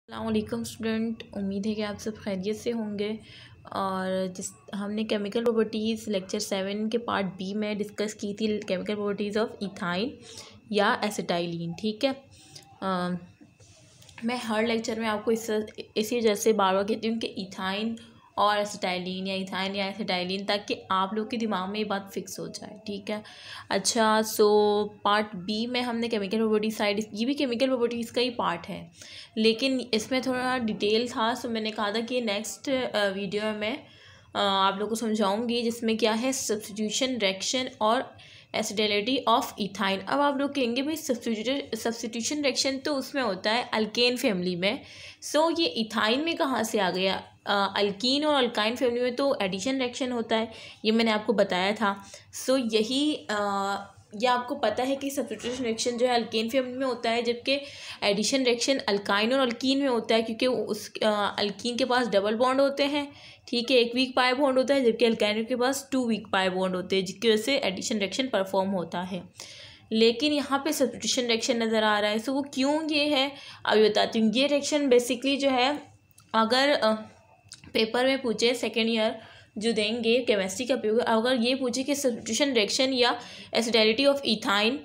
अस्सलामुअलैकुम स्टूडेंट, उम्मीद है कि आप सब खैरियत से होंगे। और हमने केमिकल प्रॉपर्टीज़ लेक्चर 7 के पार्ट बी में डिस्कस की थी केमिकल प्रॉपर्टीज़ ऑफ इथाइन या एसिटाइलिन। ठीक है, मैं हर लेक्चर में आपको इसी वजह से बार बार कहती हूँ कि इथाइन और एसिटाइलिन या इथाइन या एसिटाइलिन, ताकि आप लोग के दिमाग में ये बात फिक्स हो जाए। ठीक है, अच्छा, सो पार्ट बी में हमने केमिकल प्रॉपर्टी साइड, ये भी केमिकल प्रॉपर्टीज़ का ही पार्ट है, लेकिन इसमें थोड़ा डिटेल था, सो मैंने कहा था कि नेक्स्ट वीडियो में आप लोग को समझाऊंगी, जिसमें क्या है सब्स्टिट्यूशन रिएक्शन और एसिडिलिटी ऑफ इथाइन। अब आप लोग कहेंगे भाई सब्स्टिट्यूशन रिएक्शन तो उसमें होता है अल्केन फैमिली में, सो ये इथाइन में कहाँ से आ गया? अल्कीन और अल्काइन फैमिली में तो एडिशन रिएक्शन होता है, ये मैंने आपको बताया था। सो यही ये आपको पता है कि सब्स्टिट्यूशन रिएक्शन जो है अल्केन फैमिली में होता है, जबकि एडिशन रिएक्शन अल्काइन और अल्कीन में होता है, क्योंकि उस अल्कीन के पास डबल बॉन्ड होते हैं। ठीक है, एक वीक पाई बॉन्ड होता है, जबकि अल्काइन के पास 2 वीक पाई बॉन्ड होते हैं, जिसकी वजह से एडिशन रिएक्शन परफॉर्म होता है। लेकिन यहाँ पे सब्स्टिट्यूशन रिएक्शन नज़र आ रहा है, सो वो क्यों ये है अभी बताती हूँ। ये रिएक्शन बेसिकली जो है, अगर पेपर में पूछे सेकेंड ईयर जो देंगे केमिस्ट्री का पेपर, अगर ये पूछे कि सब्स्टिट्यूशन रिएक्शन या एसिडिलिटी ऑफ इथाइन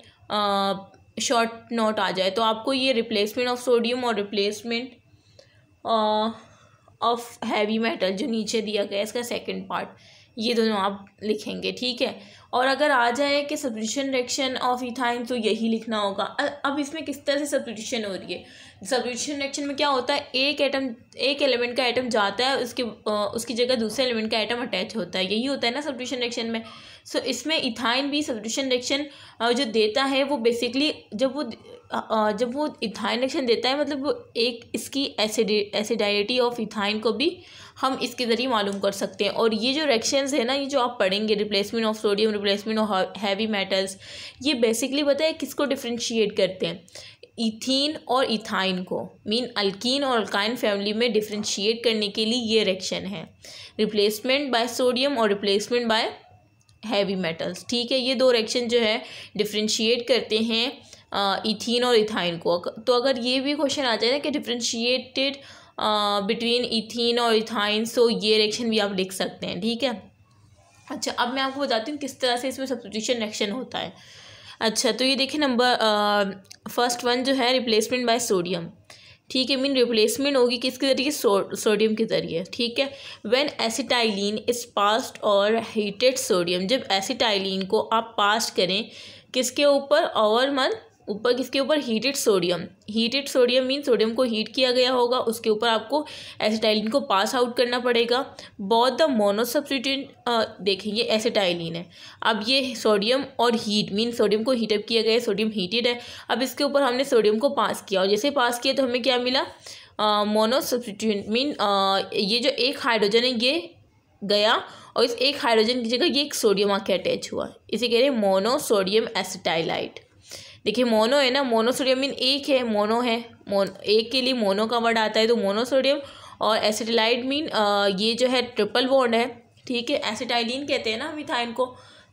शॉर्ट नोट आ जाए, तो आपको ये रिप्लेसमेंट ऑफ सोडियम और रिप्लेसमेंट ऑफ हैवी मेटल जो नीचे दिया गया है, इसका सेकंड पार्ट, ये दोनों आप लिखेंगे। ठीक है, और अगर आ जाए कि सब्स्टिट्यूशन रिएक्शन ऑफ इथाइन, तो यही लिखना होगा। अब इसमें किस तरह से सब्स्टिट्यूशन हो रही है? सब्स्टिट्यूशन रिएक्शन में क्या होता है, एक एलिमेंट का एटम जाता है, उसकी जगह दूसरे एलिमेंट का एटम अटैच होता है, यही होता है ना सब्स्टिट्यूशन रिएक्शन में। सो इसमें इथाइन भी सब्स्टिट्यूशन रिएक्शन जो देता है, वो बेसिकली जब वो इथाइन रिएक्शन देता है, मतलब वो एक इसकी एसिडिलिटी ऑफ इथाइन को भी हम इसके ज़रिए मालूम कर सकते हैं। और ये जो रिएक्शंस है ना, ये जो आप पढ़ेंगे, replacement of sodium, replacement of heavy metals, ये बेसिकली पता है किसको डिफ्रेंशिएट करते हैं? इथीन और इथाइन को, मीन अल्कीन और अल्काइन फैमिली में डिफ्रेंशिएट करने के लिए ये रिएक्शन है, रिप्लेसमेंट बाय सोडियम और रिप्लेसमेंट बाय हैवी मेटल्स। ठीक है, ये दो रिएक्शन जो है डिफ्रेंशिएट करते हैं इथीन और इथाइन को। तो अगर ये भी क्वेश्चन आ जाए ना कि डिफ्रेंशिएटेड बिटवीन इथीन और इथाइन, सो ये रिएक्शन भी आप लिख सकते हैं। ठीक है, अच्छा, अब मैं आपको बताती हूँ किस तरह से इसमें सब्स्टिट्यूशन रिएक्शन होता है। अच्छा, तो ये देखिए नंबर फर्स्ट वन जो है रिप्लेसमेंट बाय सोडियम। ठीक है, मीन रिप्लेसमेंट होगी किसके ज़रिए? सोडियम के ज़रिए। ठीक है, व्हेन एसिटाइलिन इज पास्ड और हीटेड सोडियम, जब एसिटाइलिन को आप पास करें किसके ऊपर? ऊपर किसके ऊपर? हीटेड सोडियम मीन सोडियम को हीट किया गया होगा, उसके ऊपर आपको एसिटाइलिन को पास आउट करना पड़ेगा। बोथ द मोनो सब्स्टिट्यूएंट, देखिए ये एसिटाइलिन है, अब ये सोडियम और हीट मीन सोडियम को हीटअप किया गया है, सोडियम हीटेड है, अब इसके ऊपर हमने सोडियम को पास किया, और जैसे पास किया तो हमें क्या मिला? मोनो सब्स्टिट्यूएंट मीन ये जो एक हाइड्रोजन है ये गया, और इस एक हाइड्रोजन की जगह ये एक सोडियम आके अटैच हुआ, इसे कह रहे हैं मोनो सोडियम एसिटाइलाइट। देखिए मोनो है ना, मोनो सोडियम मीन एक है, मोनो है, एक के लिए मोनो का वर्ड आता है, तो मोनो सोडियम, और एसिटाइलाइट मीन ये जो है ट्रिपल बॉन्ड है। ठीक है, एसिटाइलिन कहते हैं ना हम इथाइन को,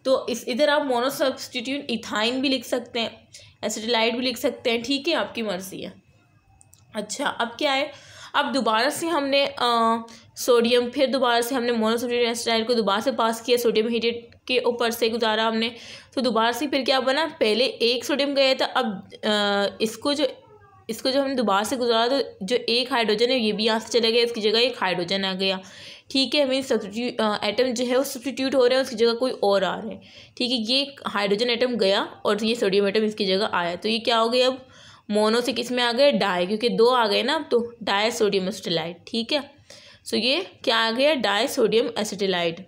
तो इधर आप मोनो सब्स्टिट्यूट इथाइन भी लिख सकते हैं, एसिटाइलाइट भी लिख सकते हैं। ठीक है, आपकी मर्जी है। अच्छा, अब क्या है, अब दोबारा से हमने सोडियम, फिर दोबारा से हमने मोनोसोडियम एसिटाइल को दोबारा से पास किया, सोडियम हीटेड के ऊपर से गुजारा हमने, तो दोबारा से फिर क्या बना? पहले एक सोडियम गया था, अब इसको जो हमने दोबारा से गुजारा, तो जो एक हाइड्रोजन है ये भी यहाँ से चला गया, इसकी जगह एक हाइड्रोजन आ गया। ठीक है, मीन सब्स्टिट्यूट एटम जो है वो सब्स्टिट्यूट हो रहा है, उसकी जगह कोई और आ रहा है। ठीक है, ये हाइड्रोजन एटम गया और ये सोडियम एटम इसकी जगह आया, तो ये क्या हो गया? अब मोनो से किस में आ गए? डाई, क्योंकि दो आ गए ना, अब तो डाई सोडियम एसिटाइलाइट। ठीक है, सो ये क्या आ गया? Di sodium acetylide.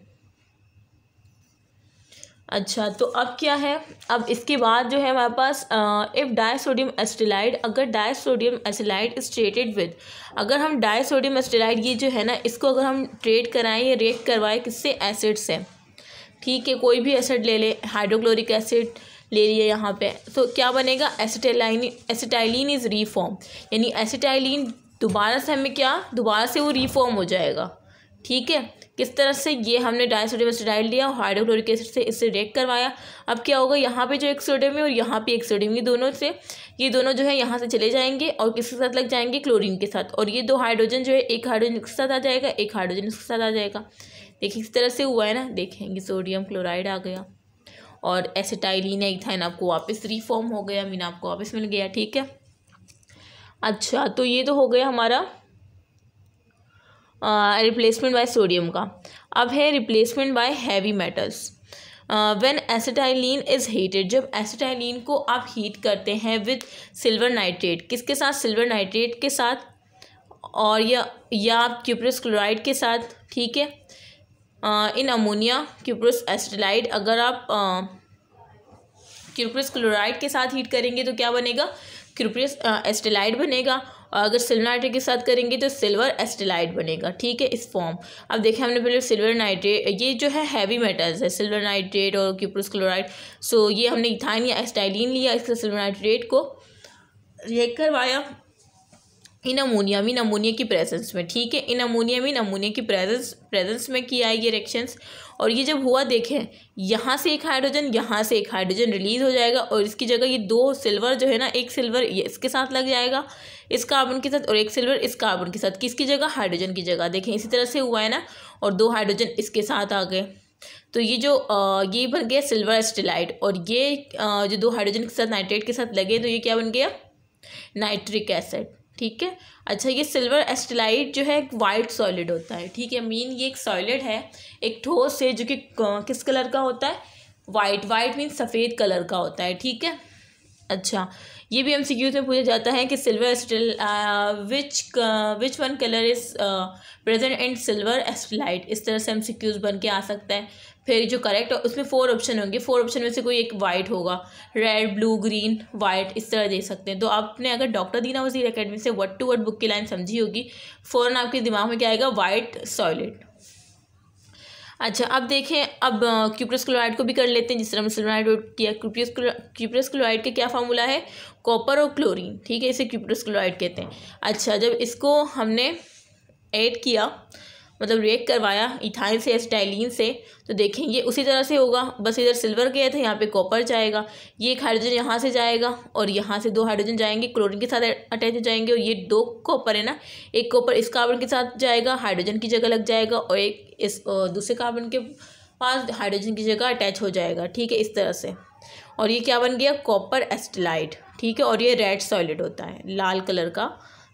अच्छा, तो अब क्या है, अब इसके बाद जो है हमारे पास इफ़ डाइसोडियम एसिटाइलाइट, अगर डाइसोडियम एसिटाइलाइट इज ट्रीटेड विद, अगर हम डाइसोडियम एसिटाइलाइट ये जो है ना, इसको अगर हम ट्रीट कराएं या रिएक्ट करवाएं किससे? एसिड से। ठीक है, कोई भी एसिड ले ले, हाइड्रोक्लोरिक एसिड ले लिया यहाँ पे, तो क्या बनेगा? एसिटाइलिन इज रीफॉर्म, यानी एसिटाइलिन दोबारा से हमें क्या? दोबारा से वो रीफॉर्म हो जाएगा। ठीक है। किस तरह से, ये हमने डाइसोडियम एसिटाइल लिया और हाइड्रोक्लोरिक एसिड से इससे रिएक्ट करवाया। अब क्या होगा, यहाँ पे जो एक सोडियम है और यहाँ पे एक सोडियम, ये दोनों जो है यहाँ से चले जाएंगे और किसके साथ लग जाएंगे, क्लोरीन के साथ। और ये 2 हाइड्रोजन जो है, एक हाइड्रोजन इसके साथ आ जाएगा, एक हाइड्रोजन इसके साथ आ जाएगा। देखिए किस तरह से हुआ है ना, देखेंगे सोडियम क्लोराइड आ गया और एसिटाइलिन या इथाइन आपको वापस रीफॉर्म हो गया, मीन आपको वापस मिल गया। ठीक है। अच्छा, तो ये तो हो गया हमारा रिप्लेसमेंट बाय सोडियम का। अब है replacement bye heavy metals. When acetylene is heated, जब एसिटाइलिन को आप हीट करते हैं विद सिल्वर नाइट्रेट, किसके साथ, सिल्वर नाइट्रेट के साथ, और या आप क्यूप्रस क्लोराइड के साथ। ठीक है। इन अमोनिया क्यूप्रस एसिटाइलाइड, अगर आप क्यूप्रस क्लोराइड के साथ हीट करेंगे तो क्या बनेगा, क्यूप्रस एसिटाइलाइड बनेगा, और अगर सिल्वर नाइट्रेट के साथ करेंगे तो सिल्वर एसिटाइलाइड बनेगा। ठीक है, इस फॉर्म। अब देखें हमने पहले सिल्वर नाइट्रेट, ये जो है हैवी मेटल्स है, सिल्वर नाइट्रेट और क्यूप्रस क्लोराइड। सो ये हमने इथाइन या एसिटाइलिन लिया, इसके सिल्वर नाइट्रेट को रिएक्ट करवाया इन अमोनिया की प्रेजेंस में। ठीक है, इन अमोनिया की प्रेजेंस में किया है ये रिएक्शंस। और ये जब हुआ, देखें यहाँ से एक हाइड्रोजन रिलीज हो जाएगा और इसकी जगह ये 2 सिल्वर जो है ना, एक सिल्वर ये इसके साथ लग जाएगा इस कार्बन के साथ, और एक सिल्वर इस कार्बन के साथ, किसकी जगह, हाइड्रोजन की जगह। देखें इसी तरह से हुआ है ना, और 2 हाइड्रोजन इसके साथ आ गए। तो ये जो ये बन गया सिल्वर एसिटाइलाइड, और ये जो 2 हाइड्रोजन के साथ नाइट्रेट के साथ लगे तो ये क्या बन गया, नाइट्रिक एसिड। ठीक है। अच्छा, ये सिल्वर एसिटाइलाइड जो है एक वाइट सॉलिड होता है। ठीक है, मीन ये एक सॉलिड है, एक ठोस है जो कि किस कलर का होता है, वाइट मीन सफ़ेद कलर का होता है। ठीक है। अच्छा, ये भी MCQs में पूछा जाता है कि silver acetyl which one colour is present in silver acetylide, इस तरह से MCQs बन के आ सकता है। फिर जो करेक्ट, उसमें 4 ऑप्शन होंगे, 4 ऑप्शन में से कोई एक वाइट होगा, रेड, ब्लू, ग्रीन, वाइट, इस तरह दे सकते हैं। तो आपने अगर डॉक्टर दीना वज़ीर एकेडमी से वर्ड टू वर्ड बुक की लाइन समझी होगी, फ़ौरन आपके दिमाग में क्या आएगा, वाइट सॉलिड। अच्छा, अब देखें, अब क्यूप्रस क्लोराइड को भी कर लेते हैं जिस तरह हमने सिल्वर नाइट्रेट किया। क्यूप्रस क्लोराइड के क्या फार्मूला है, कॉपर और क्लोरीन। ठीक है, इसे क्यूप्रस क्लोराइड कहते हैं। अच्छा, जब इसको हमने ऐड किया, मतलब रिएक्ट करवाया इथाइल से एसिटाइलिन से, तो देखेंगे उसी तरह से होगा, बस इधर सिल्वर गया था, यहाँ पे कॉपर जाएगा, ये एक हाइड्रोजन यहाँ से जाएगा और यहाँ से 2 हाइड्रोजन जाएंगे, क्लोरीन के साथ अटैच हो जाएंगे, और ये 2 कॉपर है ना, एक कॉपर इस कार्बन के साथ जाएगा, हाइड्रोजन की जगह लग जाएगा, और एक इस दूसरे कार्बन के पास हाइड्रोजन की जगह अटैच हो जाएगा। ठीक है, इस तरह से। और ये क्या बन गया, कॉपर एसिटाइलाइड। ठीक है, और ये रेड सॉलिड होता है, लाल कलर का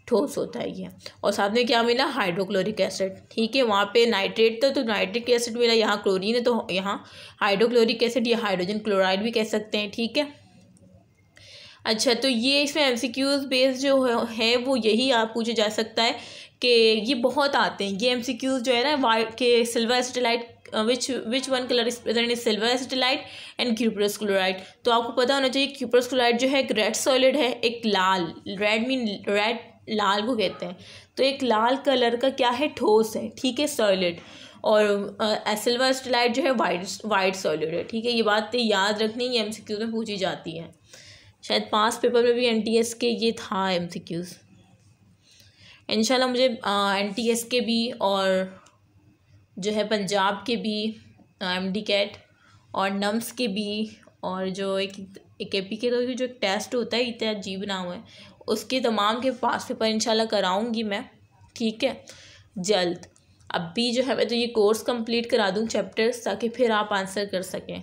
ठोस होता है ये। और साथ में क्या मिला, हाइड्रोक्लोरिक एसिड। ठीक है, वहाँ पे नाइट्रेट था तो नाइट्रिक एसिड मिला, यहाँ क्लोरीन है तो यहाँ हाइड्रोक्लोरिक एसिड या हाइड्रोजन क्लोराइड भी कह सकते हैं। ठीक है। अच्छा, तो ये इसमें MCQs बेस्ड जो है वो यही आप पूछे जा सकता है कि ये बहुत आते हैं ये MCQs जो है ना, वाइट के silver acetylide which one colour is present is silver acetylide and cuprous chloride. तो आपको पता होना चाहिए क्यूप्रस क्लोराइड जो है एक रेड सॉलिड है, एक लाल, रेड मीन रेड, लाल को कहते हैं, तो एक लाल कलर का क्या है, ठोस है। ठीक है, सॉलिड। और सिल्वर एसिटाइलाइड जो है वाइट सॉलिड है। ठीक है, ये बात याद रखनी, ये MCQ में पूछी जाती है। शायद पास पेपर में भी NTS के ये था MCQs। इंशाल्लाह मुझे NTS के भी और जो है पंजाब के भी, MD-CAT और नम्स के भी, और जो एक AP के तो जो एक टेस्ट होता है, इतना अजीब नाम है उसके, तमाम के पास पेपर इंशाल्लाह कराऊंगी मैं। ठीक है, जल्द। अभी जो है मैं तो ये कोर्स कंप्लीट करा दूँ चैप्टर्स, ताकि फिर आप आंसर कर सकें।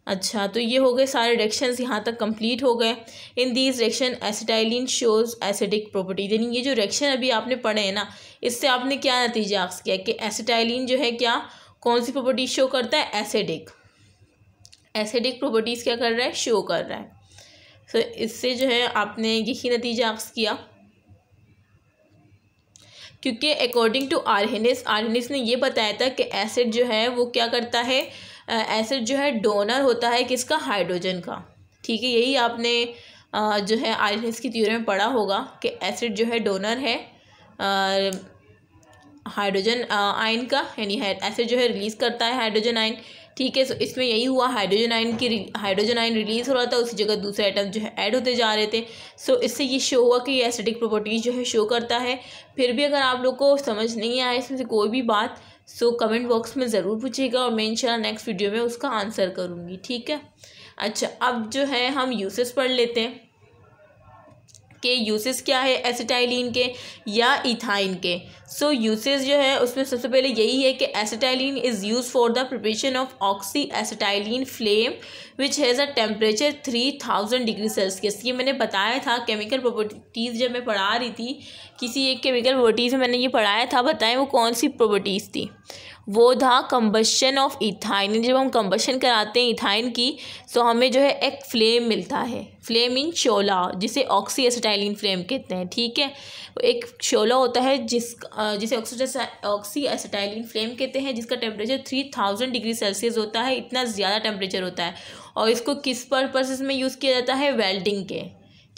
अच्छा, तो ये हो गए सारे रिएक्शंस, यहाँ तक कंप्लीट हो गए। In these reaction acetylene shows acidic property, यानी ये जो रिएक्शन अभी आपने पढ़े हैं ना, इससे आपने क्या नतीजा हासिल किया कि एसिटाइलिन जो है क्या, कौन सी प्रॉपर्टी शो करता है, एसिडिक प्रॉपर्टीज़ क्या कर रहा है, शो कर रहा है। तो इससे जो है आपने यही नतीजा हासिल किया, क्योंकि अकॉर्डिंग टू आर्हेनिस ने ये बताया था कि एसिड जो है वो क्या करता है, एसिड जो है डोनर होता है किसका, हाइड्रोजन का। ठीक है, यही आपने जो है आर्हेनिस की थ्योरी में पढ़ा होगा कि एसिड जो है डोनर है हाइड्रोजन आयन का, यानी एसिड जो है रिलीज़ करता है हाइड्रोजन आयन, ठीक है। सो इसमें यही हुआ, हाइड्रोजन रिलीज़ हो रहा था, उसी जगह दूसरे एटम जो है ऐड होते जा रहे थे। सो इससे ये शो हुआ कि ये एसिडिक प्रॉपर्टीज़ जो है शो करता है। फिर भी अगर आप लोग को समझ नहीं आए इसमें से कोई भी बात, सो कमेंट बॉक्स में ज़रूर पूछिएगा और मैं इंशाल्लाह नेक्स्ट वीडियो में उसका आंसर करूँगी, ठीक है। अच्छा, अब जो है हम यूसेस पढ़ लेते हैं कि यूसेस क्या है एसिटाइलिन के या इथाइन के। सो यूसेस जो है उसमें सबसे पहले यही है कि acetylene is use for the preparation of oxy acetylene flame which has a temperature 3000 degree Celsius. ये मैंने बताया था केमिकल प्रॉपर्टीज़ जब मैं पढ़ा रही थी, किसी एक केमिकल प्रॉपर्टीज़ में मैंने ये पढ़ाया था। बताएं वो कौन सी प्रॉपर्टीज़ थी? वो था कंबशन ऑफ इथाइन। जब हम कंबशन कराते हैं इथाइन की, तो हमें जो है एक फ्लेम मिलता है, फ्लेम इन शोला, जिसे ऑक्सी एसिटाइलिन फ्लेम कहते हैं, ठीक है। एक शोला होता है जिसे ऑक्सी एसिटाइलिन फ्लेम कहते हैं, जिसका टेम्परेचर 3000 डिग्री सेल्सियस होता है, इतना ज़्यादा टेम्परेचर होता है। और इसको किस पर्पस में यूज़ किया जाता है? वेल्डिंग के,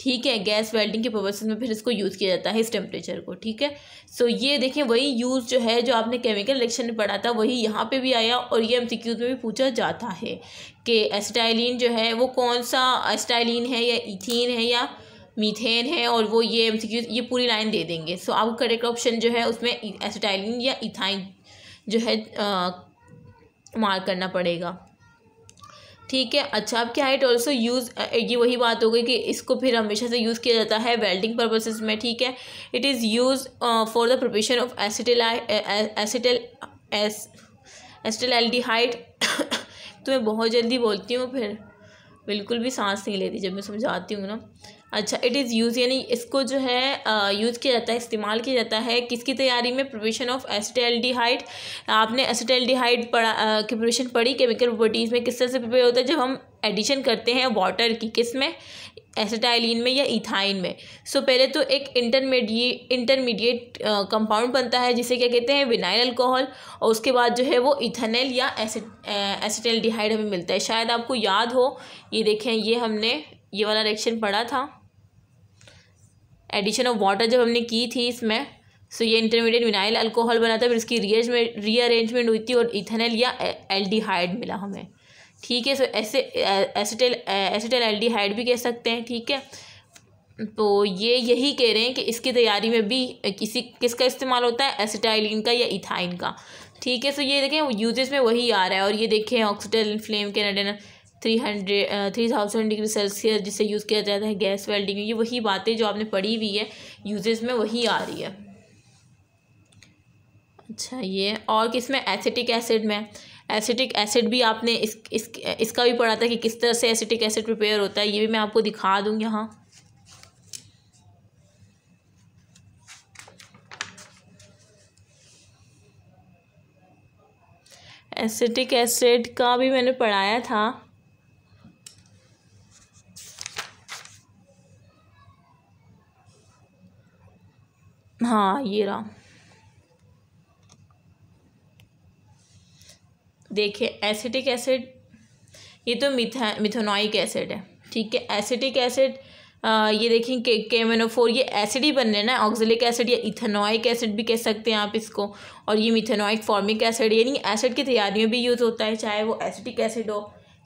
ठीक है, गैस वेल्डिंग के पर्पस में फिर इसको यूज़ किया जाता है इस टेम्परेचर को, ठीक है। सो ये देखें वही यूज़ जो है जो आपने केमिकल रिएक्शन में पढ़ा था वही यहाँ पे भी आया, और ये एमसीक्यूज में भी पूछा जाता है कि एसिटाइलिन जो है वो कौन सा एसिटाइलिन है, या इथीन है या मीथेन है, और वो ये एमसीक्यूज ये पूरी लाइन दे देंगे। सो आपको करेक्ट ऑप्शन जो है उसमें एसिटाइलिन या इथाइन जो है मार्क करना पड़ेगा, ठीक है। अच्छा, अब क्या है? इट ऑल्सो यूज़, ये वही बात हो गई कि इसको फिर हमेशा से यूज़ किया जाता है वेल्डिंग पर्पसेस में, ठीक है। It is use for the preparation of acetaldehyde. तो मैं बहुत जल्दी बोलती हूँ, फिर बिल्कुल भी सांस नहीं लेती जब मैं समझाती हूँ ना। अच्छा, इट इज़ यूज़ यानी इसको जो है यूज़ किया जाता है, इस्तेमाल किया जाता है किसकी तैयारी में? Preparation of acetaldehyde. आपने एसिटाल्डिहाइड पढ़ा की प्रिपरेशन पढ़ी केमिकल प्रॉपर्टीज़ में, किस तरह से प्रिपेयर होता है? जब हम एडिशन करते हैं वाटर की, किस में? एसिटाइलिन में या इथाइन में। सो पहले तो एक इंटरमीडिएट कंपाउंड बनता है जिसे क्या कहते हैं? विनाइल अल्कोहल, और उसके बाद जो है वो इथेनॉल या एसिटाल्डिहाइड हमें मिलता है। शायद आपको याद हो, ये देखें, ये हमने ये वाला रिएक्शन पढ़ा था, एडिशन ऑफ वाटर जब हमने की थी इसमें। सो ये इंटरमीडिएट विनाइल अल्कोहल बना था, फिर इसकी रीअरेंजमेंट हुई थी और इथेनॉल या एल्डिहाइड मिला हमें, ठीक है। सो ऐसे एसिटाइल एल्डिहाइड भी कह सकते हैं, ठीक है। तो ये यही कह रहे हैं कि इसकी तैयारी में भी किसका इस्तेमाल होता है? एसिटाइलिन का या इथाइन का, ठीक है। सो ये देखें यूजेस में वही आ रहा है, और ये देखें ऑक्सीटाइलिन फ्लेम के 3000 डिग्री सेल्सियस जिसे यूज़ किया जाता है गैस वेल्डिंग में। ये वही बातें जो आपने पढ़ी हुई है यूजेस में वही आ रही है। अच्छा, ये और किसमें? एसिटिक एसिड में। एसिटिक एसिड भी आपने इसका भी पढ़ा था कि किस तरह से एसिटिक एसिड प्रिपेयर होता है, ये भी मैं आपको दिखा दूँ यहाँ। एसिटिक एसिड का भी मैंने पढ़ाया था, हाँ ये रहा, देखिए एसिटिक एसिड, ये तो मिथेनोइक एसिड है, ठीक है। एसिटिक एसिड ये देखें KMnO4, ये एसिड ही बन रहे हैं ना, ऑक्जेलिक एसिड या इथेनोइक एसिड भी कह सकते हैं आप इसको, और ये मिथेनोइक फॉर्मिक एसिड, यानी एसिड की तैयारी में भी यूज़ होता है, चाहे वो एसिटिक एसिड हो,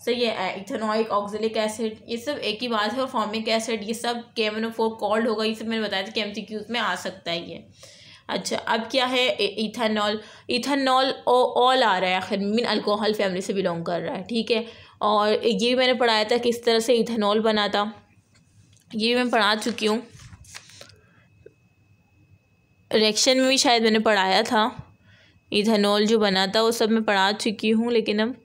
सही है, इथेनोइक, ऑक्जेलिक एसिड, ये सब एक ही बात है। और फॉर्मिक एसिड ये सब KMnO4 कॉल्ड होगा, ये सब मैंने बताया था कि MCQs में आ सकता है ये। अच्छा, अब क्या है? इथेनॉल। इथेनॉल ऑल आ रहा है, आखिर मीन अल्कोहल फैमिली से बिलोंग कर रहा है, ठीक है। और ये भी मैंने पढ़ाया था किस तरह से इथेनॉल बना था, ये भी मैं पढ़ा चुकी हूँ, रिएक्शन में भी शायद मैंने पढ़ाया था। इथेनॉल जो बना था वो सब मैं पढ़ा चुकी हूँ, लेकिन अब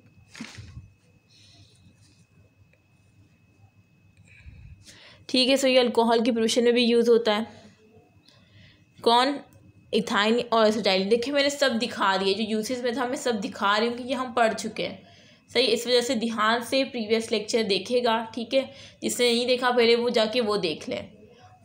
ठीक है। सो ये अल्कोहल की प्रिपरेशन में भी यूज़ होता है। कौन? इथाइन और एसिटाइलिन। देखिए मैंने सब दिखा दिए, जो यूसेज में था मैं सब दिखा रही हूँ कि ये हम पढ़ चुके हैं, सही। इस वजह से ध्यान से प्रीवियस लेक्चर देखेगा, ठीक है। जिसने नहीं देखा पहले वो जाके वो देख लें।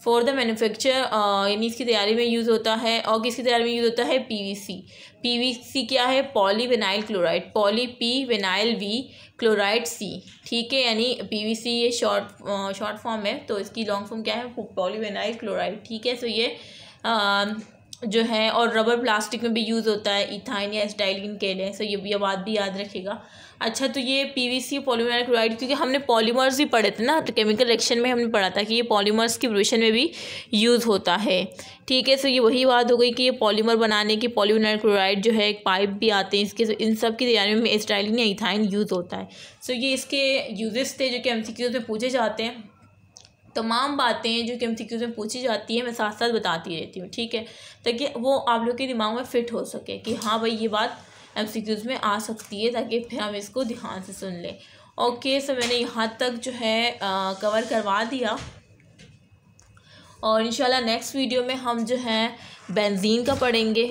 फॉर द मैन्युफैक्चर यानी इसकी तैयारी में यूज़ होता है, और किसकी तैयारी में यूज़ होता है? PVC। PVC क्या है? Polyvinyl chloride, poly P vinyl V chloride C, ठीक है। यानी PVC ये शॉर्ट फॉर्म है, तो इसकी लॉन्ग फॉर्म क्या है? पॉलीविनाइल क्लोराइड, ठीक है। सो ये जो है, और रबर प्लास्टिक में भी यूज़ होता है इथाइन या एसिटाइलिन के लिए। सो ये बात भी याद रखिएगा। अच्छा, तो ये पीवीसी पॉलीविनाइल क्लोराइड, क्योंकि हमने पॉलीमर्स भी पढ़े थे ना, तो केमिकल रिएक्शन में हमने पढ़ा था कि ये पॉलीमर्स की प्रोडक्शन में भी यूज़ होता है। ठीक है, सो ये वही बात हो गई कि ये पॉलीमर बनाने की पॉलीविनाइल क्लोराइड जो है, एक पाइप भी आते हैं इसके, इन सब की तैयारी में एसिटाइलिन या इथाइन यूज़ होता है। सो ये इसके यूजेस थे जो कि एमसीक्यूज़ में पूछे जाते हैं। तमाम बातें जो कि एमसीक्यूज़ में पूछी जाती है मैं साथ साथ बताती रहती हूँ, ठीक है, ताकि वो आप लोग के दिमाग में फ़िट हो सके कि हाँ भाई ये बात एमसीक्यूज़ में आ सकती है, ताकि फिर हम इसको ध्यान से सुन लें। ओके, सो मैंने यहाँ तक जो है कवर करवा दिया, और इंशाल्लाह नेक्स्ट वीडियो में हम जो है बेंजीन का पढ़ेंगे।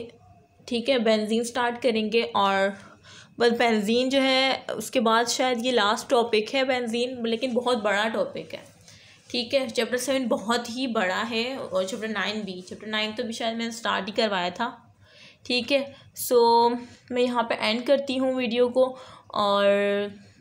ठीक है, बेंजीन स्टार्ट करेंगे, और बस बेंजीन जो है उसके बाद शायद ये लास्ट टॉपिक है बेंजीन, लेकिन बहुत बड़ा टॉपिक है। ठीक है, चैप्टर 7 बहुत ही बड़ा है, और चैप्टर 9 भी। चैप्टर 9 तो भी शायद मैंने स्टार्ट ही करवाया था। ठीक है, सो मैं यहाँ पे एंड करती हूँ वीडियो को, और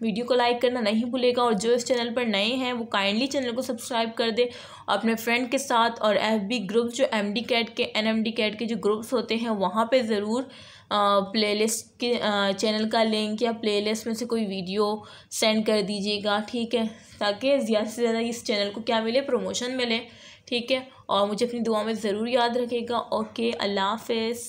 वीडियो को लाइक करना नहीं भूलेगा, और जो इस चैनल पर नए हैं वो काइंडली चैनल को सब्सक्राइब कर दे अपने फ्रेंड के साथ, और FB ग्रुप जो MD कैट के NMD कैट के जो ग्रुप्स होते हैं वहाँ पे ज़रूर प्लेलिस्ट के चैनल का लिंक या प्लेलिस्ट में से कोई वीडियो सेंड कर दीजिएगा। ठीक है, ताकि ज़्यादा से ज़्यादा इस चैनल को क्या मिले, प्रमोशन मिले। ठीक है, और मुझे अपनी दुआ में ज़रूर याद रखिएगा। ओके, अल्लाह हाफ़िज़।